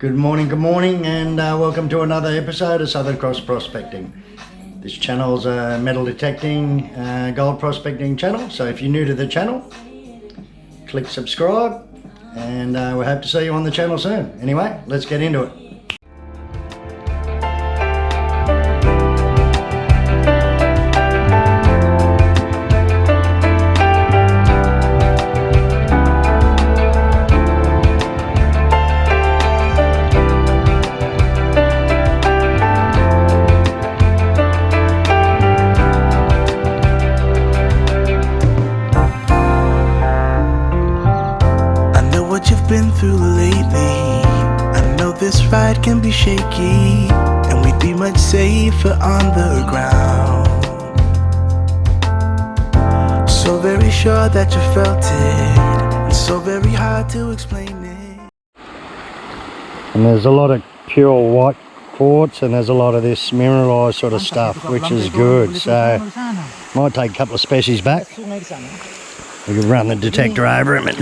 Good morning, and welcome to another episode of Southern Cross Prospecting. This channel's a metal detecting, gold prospecting channel, so if you're new to the channel, click subscribe, and we hope to see you on the channel soon. Anyway, let's get into it. Been through lately. I know this ride can be shaky, and we'd be much safer on the ground. So very sure that you felt it, and so very hard to explain it. And there's a lot of pure white quartz, and there's a lot of this mineralised sort of stuff, which is good. So might take a couple of species back. We can run the detector over them and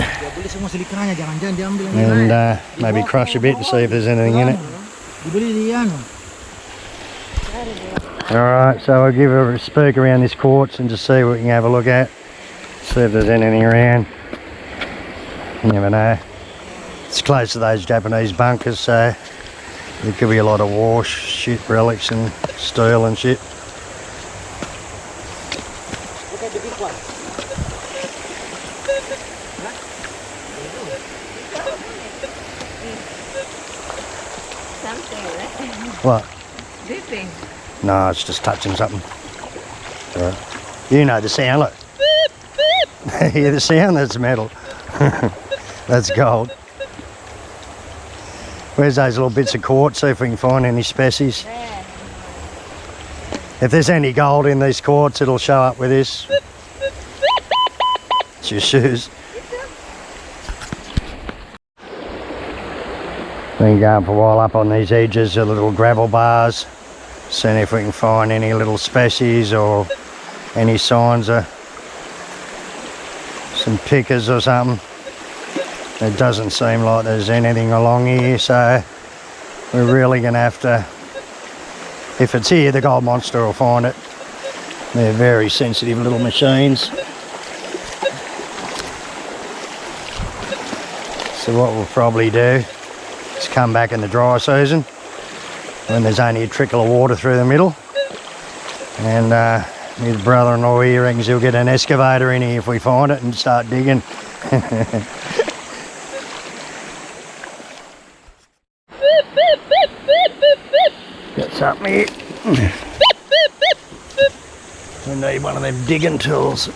maybe crush a bit to see if there's anything in it. Alright, so I'll give a spook around this quartz and just see what we can have a look at. See if there's anything around. You never know. It's close to those Japanese bunkers, so there could be a lot of war shit, relics and steel and shit. What? This thing. No, it's just touching something. Right. You know the sound, look. Hear the sound? That's metal. That's gold. Where's those little bits of quartz? See if we can find any species. There. If there's any gold in these quartz, it'll show up with this. It's your shoes. Been going for a while up on these edges of the little gravel bars, seeing if we can find any little species or any signs of some pickers or something. It doesn't seem like there's anything along here, so we're really going to have to, if it's here, the gold monster will find it. They're very sensitive little machines. So what we'll probably do, come back in the dry season when there's only a trickle of water through the middle, and my brother-in-law here reckons he'll get an excavator in here if we find it and start digging. Got something here. We need one of them digging tools.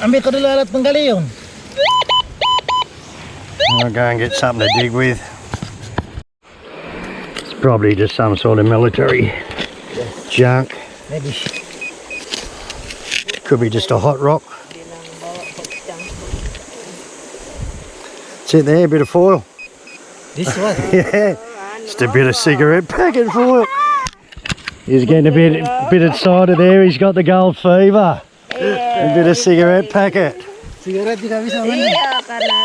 Ambil ko dulu alat penggaliung. I'll go and get something to dig with. It's probably just some sort of military junk. Maybe. Could be just a hot rock. See there, a bit of foil. This one? Yeah, just a bit of cigarette packet foil. He's getting a bit excited there. He's got the gold fever. A bit of cigarette packet. Cigarette tidak bisa mana?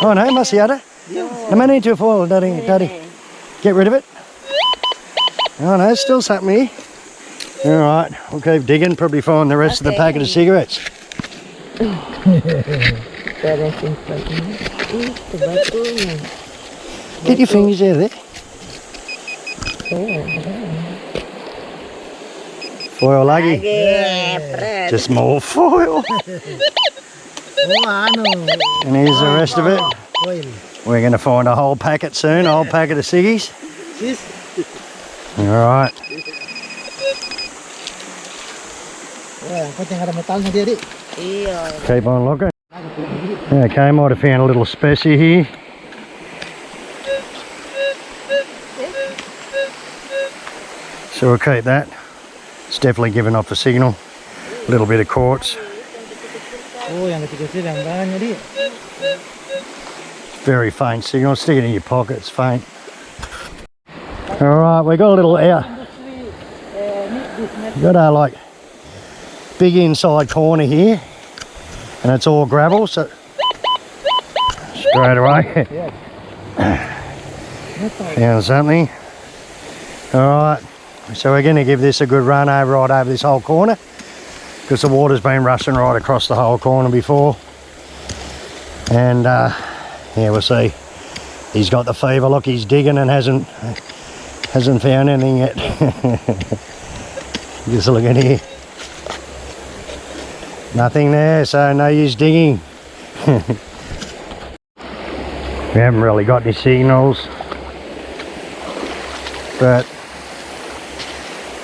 Oh no, masih ada. How many to foil, Daddy? Get rid of it. Oh no, still something here. Alright, we'll keep digging, probably find the rest of the packet of cigarettes. Get your fingers out of there. Foil lagi. Just more foil. And here's the rest of it. We're going to find a whole packet soon, a whole packet of ciggies. Alright. Keep on looking. Okay, might have found a little specie here. So we'll keep that. It's definitely giving off a signal. A little bit of quartz. Very faint signal. Stick it in your pocket, it's faint. Alright, we got a little out. Got our like big inside corner here, and it's all gravel, so straight away found something. Alright, so we're going to give this a good run right over this whole corner, because the water's been rushing right across the whole corner before. And yeah, we'll see. He's got the fever. Look, he's digging and hasn't found anything yet. Just look in here. Nothing there, so no use digging. We haven't really got any signals, but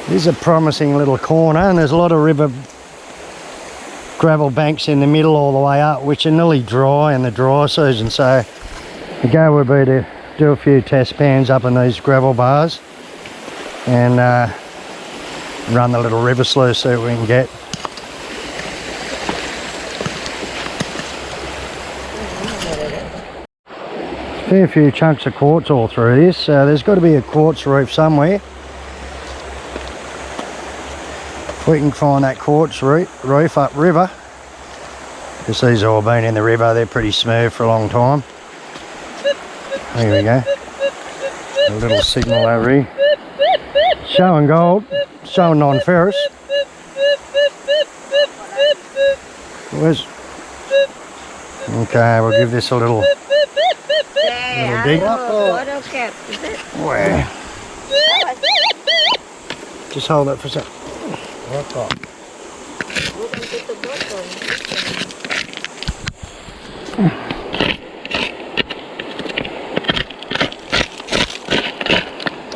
this is a promising little corner, and there's a lot of river gravel banks in the middle all the way up, which are nearly dry in the dry season. So the go would be to do a few test pans up in these gravel bars and run the little river sluice, see what we can get. Fair few chunks of quartz all through this, so there's got to be a quartz reef somewhere. If we can find that quartz reef upriver, because these have all been in the river, they're pretty smooth for a long time. There we go. A little signal over here. Showing gold, showing non-ferrous. Where's... Okay, we'll give this a little dig. Where? Just hold it for a sec.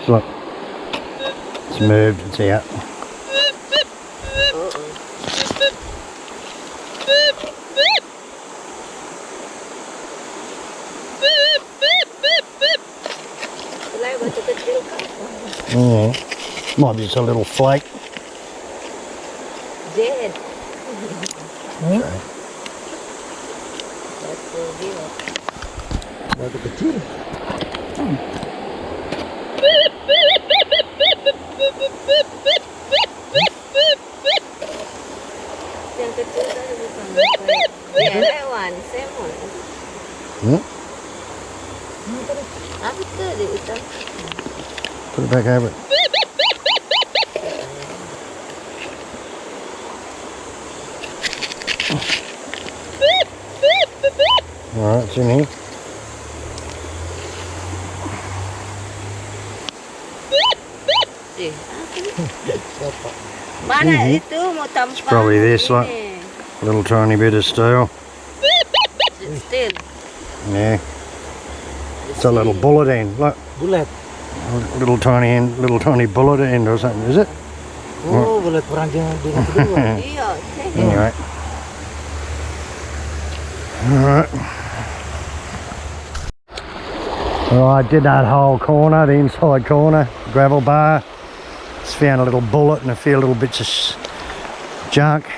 Look, it's moved, it's out. Yeah, might be just a little flake. Dead. Baru kecil. Yang kecil tadi bukan ya hewan, semon. Apa tadi hitam? Put it back over. Alright, it's in here. Mana itu mau tampang? It's probably this, like a little tiny bit of steel. Still. Yeah. It's a little bullet end, look. Bulat. A little tiny bullet end or something, is it? Oh, bulat peranjang dengan kedua. Iya. Anyway. Alright. Well, I did that whole corner, the inside corner, gravel bar. Just found a little bullet and a few little bits of junk.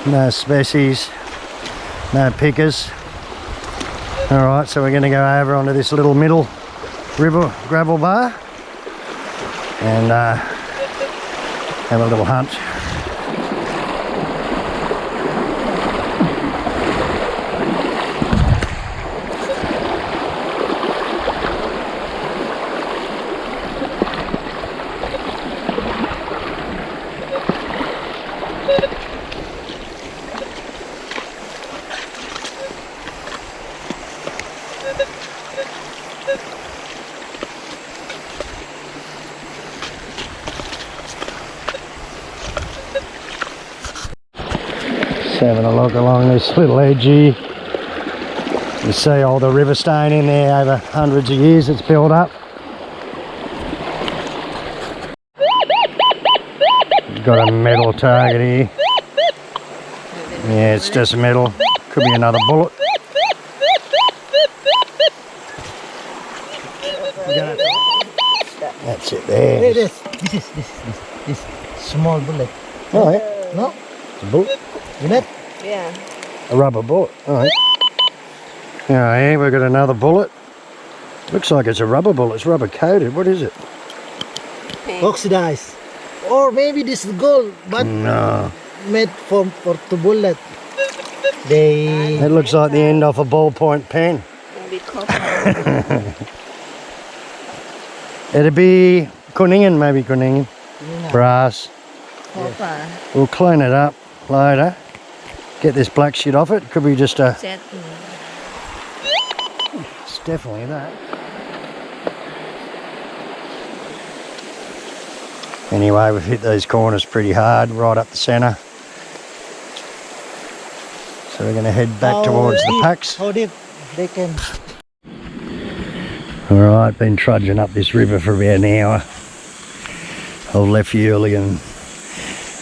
No species, no pickers. Alright, so we're going to go over onto this little middle river gravel bar and have a little hunt. Having a look along this little edge here. You see all the river stone in there over hundreds of years it's built up. Got a metal target here. Yeah, it's just metal. Could be another bullet. That's it there. This small bullet. Oh yeah. No? It's a bullet. Bullet? Yeah. A rubber bullet. Oh yeah. Oh yeah, we've got another bullet. Looks like it's a rubber bullet. It's rubber coated. What is it? Oxidized. Or maybe this is gold, but No. made for two bullet. They It looks like the end of a ballpoint pen. Maybe copper. It'd be Kuningen, maybe Kuningen. Brass. Copper. We'll clean it up later. Get this black shit off it. Could be just a... Set. It's definitely that. Anyway, we've hit these corners pretty hard, right up the centre. So we're going to head back towards the packs. How deep they can? Alright, been trudging up this river for about an hour. I left you early and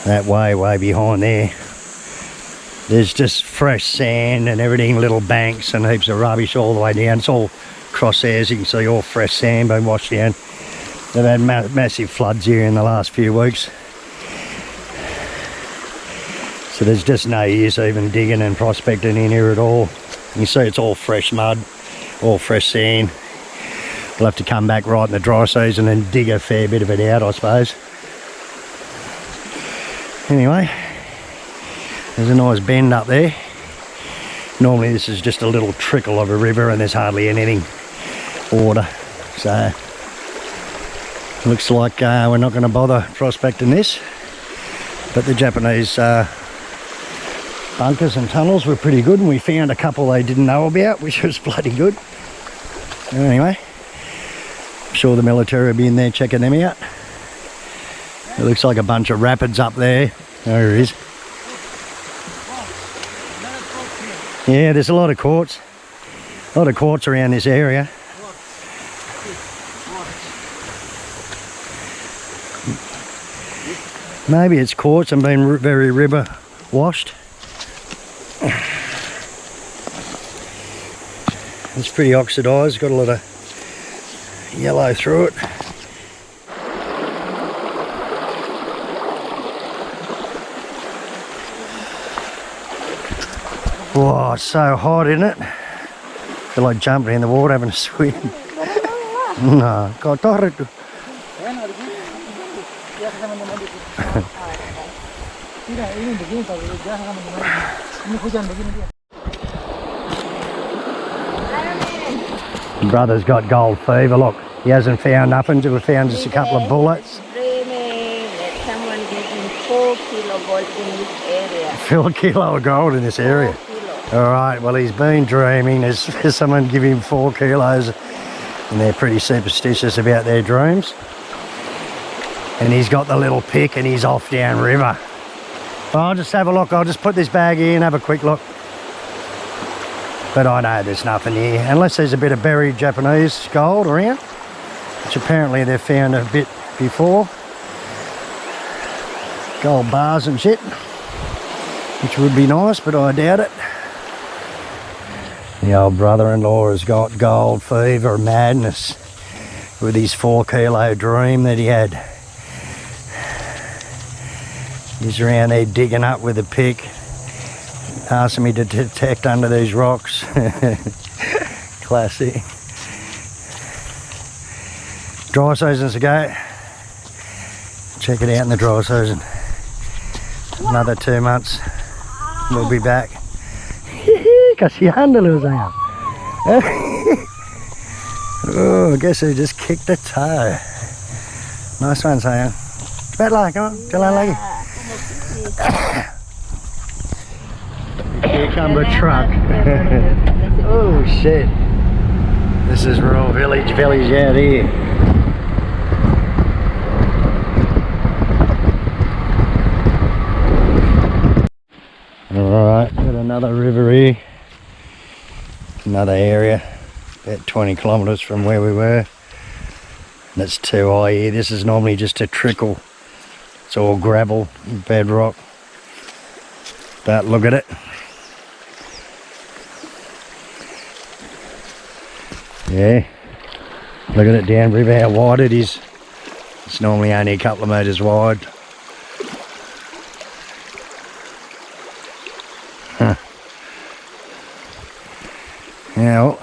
that way behind there. There's just fresh sand and everything, little banks and heaps of rubbish all the way down. It's all crosshairs, you can see all fresh sand being washed down. They've had massive floods here in the last few weeks. So there's just no use even digging and prospecting in here at all. You can see it's all fresh mud, all fresh sand. We'll have to come back right in the dry season and dig a fair bit of it out, I suppose. Anyway, there's a nice bend up there. Normally this is just a little trickle of a river and there's hardly anything water. So looks like we're not going to bother prospecting this. But the Japanese bunkers and tunnels were pretty good, and we found a couple they didn't know about, which was bloody good. Anyway, I'm sure the military will be in there checking them out. It looks like a bunch of rapids up there. There it is. Yeah, there's a lot of quartz. A lot of quartz around this area. Maybe it's quartz and been very river washed. It's pretty oxidised, got a lot of yellow through it. Wow, it's so hot, isn't it? I feel like jumping in the water having a swim. No, kotor itu. Brother's got gold fever, look. He hasn't found nothing, we found just a couple of bullets. Dreaming that someone getting 4 kilo gold in this area. 4 kilo of gold in this area. 4 kilo. Alright, well he's been dreaming. There's someone giving him 4 kilos and they're pretty superstitious about their dreams. And he's got the little pick and he's off down river. Well, I'll just have a look. I'll just put this bag here and have a quick look. But I know there's nothing here, unless there's a bit of buried Japanese gold around, which apparently they've found a bit before. Gold bars and shit, which would be nice, but I doubt it. The old brother-in-law has got gold fever madness with his 4 kilo dream that he had. He's around there digging up with a pick, asking me to detect under these rocks. Classic. Dry season's to go. Check it out in the dry season. Another 2 months, we'll be back. Kasihan dulu sayang. Oh, I guess he just kicked a toe. Nice one sayang. Cepatlah, come on, jalan lagi. Here come the truck. Oh shit. This is rural village out here. Alright, got another river here. Another area, about 20 kilometres from where we were. And it's too high here. This is normally just a trickle. It's all gravel, bedrock. But look at it. Yeah, look at it downriver, how wide it is. It's normally only a couple of metres wide. Huh. Now,